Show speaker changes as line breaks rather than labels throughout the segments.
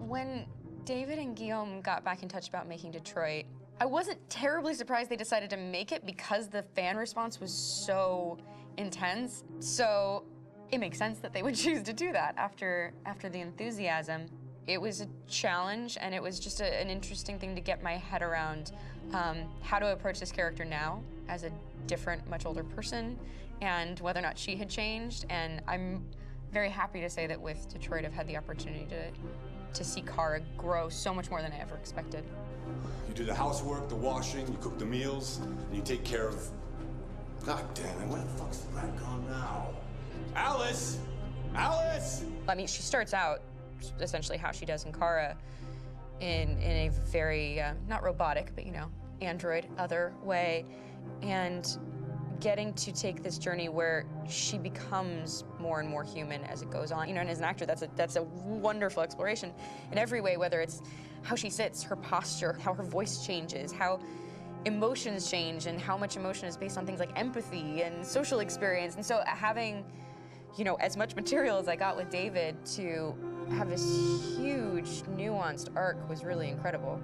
When David and Guillaume got back in touch about making Detroit, I wasn't terribly surprised they decided to make it because the fan response was so intense. So it makes sense that they would choose to do that after the enthusiasm. It was a challenge, and it was just an interesting thing to get my head around how to approach this character now as a different, much older person, and whether or not she had changed. And I'm very happy to say that with Detroit, I've had the opportunity to see Kara grow so much more than I ever expected.
You do the housework, the washing, you cook the meals, and you take care of... God damn it, where the fuck's the rat gone now? Alice! Alice!
I mean, she starts out essentially how she does in Kara in a very, not robotic, but, you know, android other way, and getting to take this journey where she becomes more and more human as it goes on. You know, and as an actor, that's a wonderful exploration in every way, whether it's how she sits, her posture, how her voice changes, how emotions change, and how much emotion is based on things like empathy and social experience. And so having, you know, as much material as I got with David to have this huge, nuanced arc was really incredible.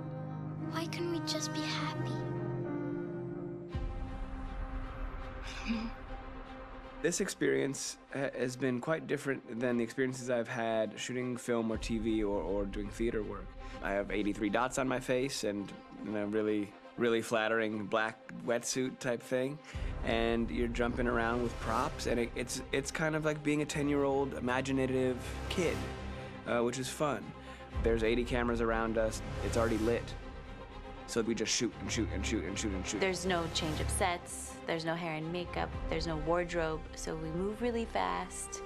Why couldn't we just be happy?
This experience has been quite different than the experiences I've had shooting film or TV or doing theater work. I have 83 dots on my face and a really flattering black wetsuit type thing, and you're jumping around with props, and it's kind of like being a 10-year-old imaginative kid, which is fun. There's 80 cameras around us. It's already lit. So we just shoot and shoot and shoot and shoot and shoot.
There's no change of sets, there's no hair and makeup, there's no wardrobe, so we move really fast,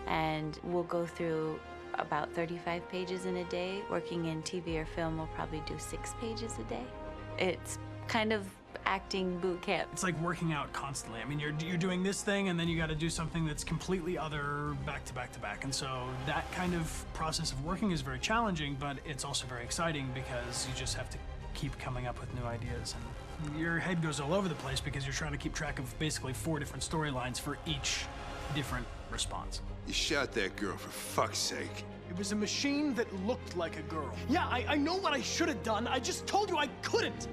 and we'll go through about 35 pages in a day. Working in TV or film, we'll probably do 6 pages a day. It's kind of acting boot camp.
It's like working out constantly. I mean, you're doing this thing, and then you got to do something that's completely other back to back to back. And so that kind of process of working is very challenging, but it's also very exciting because you just have to keep coming up with new ideas, and your head goes all over the place because you're trying to keep track of basically 4 different storylines for each different response.
You shot that girl, for fuck's sake.
It was a machine that looked like a girl. Yeah, I know what I should have done. I just told you I couldn't.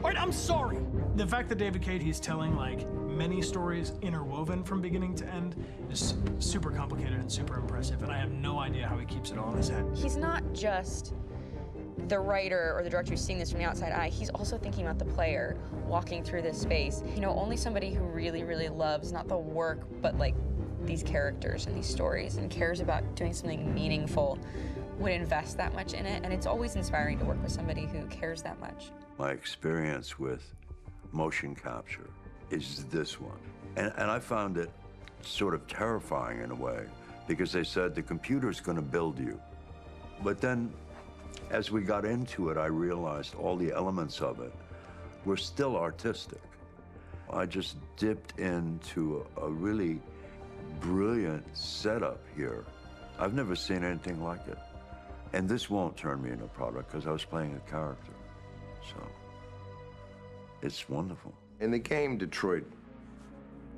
All right, I'm sorry.
The fact that David Cade, he's telling like many stories interwoven from beginning to end is super complicated and super impressive, and I have no idea how he keeps it all in his head.
He's not just the writer or the director who's seeing this from the outside eye, he's also thinking about the player walking through this space. You know, only somebody who really, really loves not the work, but like these characters and these stories and cares about doing something meaningful would invest that much in it. And it's always inspiring to work with somebody who cares that much.
My experience with motion capture is this one. And I found it sort of terrifying in a way, because they said the computer's gonna build you. But then, as we got into it, I realized all the elements of it were still artistic. I just dipped into a really brilliant setup here. I've never seen anything like it. And this won't turn me into a product because I was playing a character. So it's wonderful.
In the game, Detroit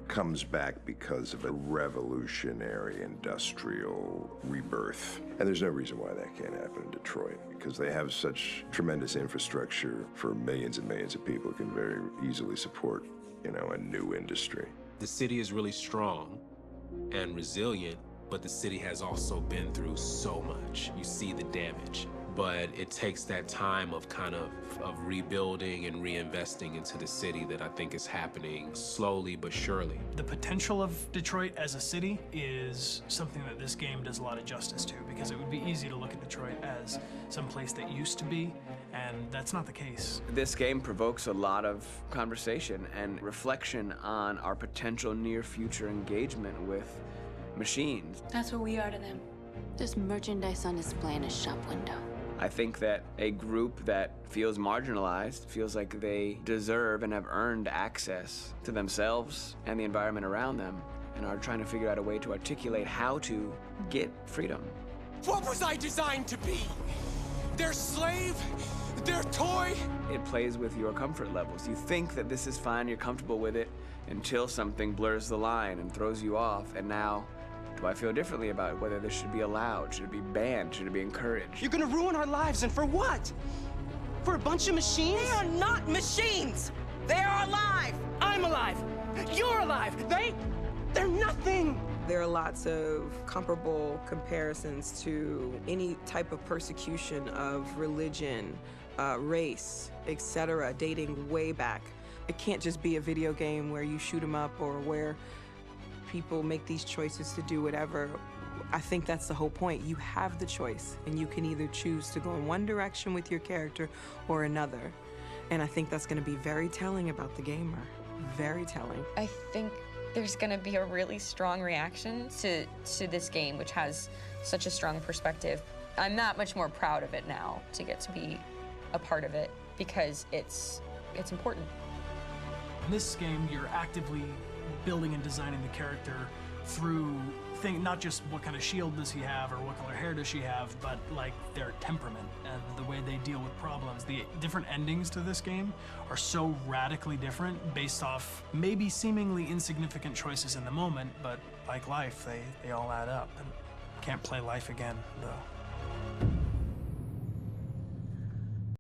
comes back because of a revolutionary industrial rebirth. And there's no reason why that can't happen in Detroit, because they have such tremendous infrastructure for millions and millions of people who can very easily support, you know, a new industry.
The city is really strong and resilient, but the city has also been through so much. You see the damage. But it takes that time of kind of rebuilding and reinvesting into the city that I think is happening slowly but surely.
The potential of Detroit as a city is something that this game does a lot of justice to, because it would be easy to look at Detroit as some place that used to be, and that's not the case.
This game provokes a lot of conversation and reflection on our potential near-future engagement with machines.
That's what we are to them. There's merchandise on display in a shop window.
I think that a group that feels marginalized, feels like they deserve and have earned access to themselves and the environment around them, and are trying to figure out a way to articulate how to get freedom.
What was I designed to be? Their slave? Their toy?
It plays with your comfort levels. You think that this is fine, you're comfortable with it, until something blurs the line and throws you off, and now Do I feel differently about whether this should be allowed? Should it be banned? Should it be encouraged?
You're gonna ruin our lives, and for what? For a bunch of machines?
They are not machines! They are alive!
I'm alive! You're alive! They're nothing!
There are lots of comparable comparisons to any type of persecution of religion, race, etc., dating way back. It can't just be a video game where you shoot 'em up or where people make these choices to do whatever. I think that's the whole point. You have the choice, and you can either choose to go in one direction with your character or another. And I think that's going to be very telling about the gamer. Very telling.
I think there's going to be a really strong reaction to this game, which has such a strong perspective. I'm that much more proud of it now to get to be a part of it because it's important.
In this game, you're actively building and designing the character through not just what kind of shield does he have or what color hair does she have, but like their temperament and the way they deal with problems. The different endings to this game are so radically different based off maybe seemingly insignificant choices in the moment, but like life, they all add up. And can't play life again, though.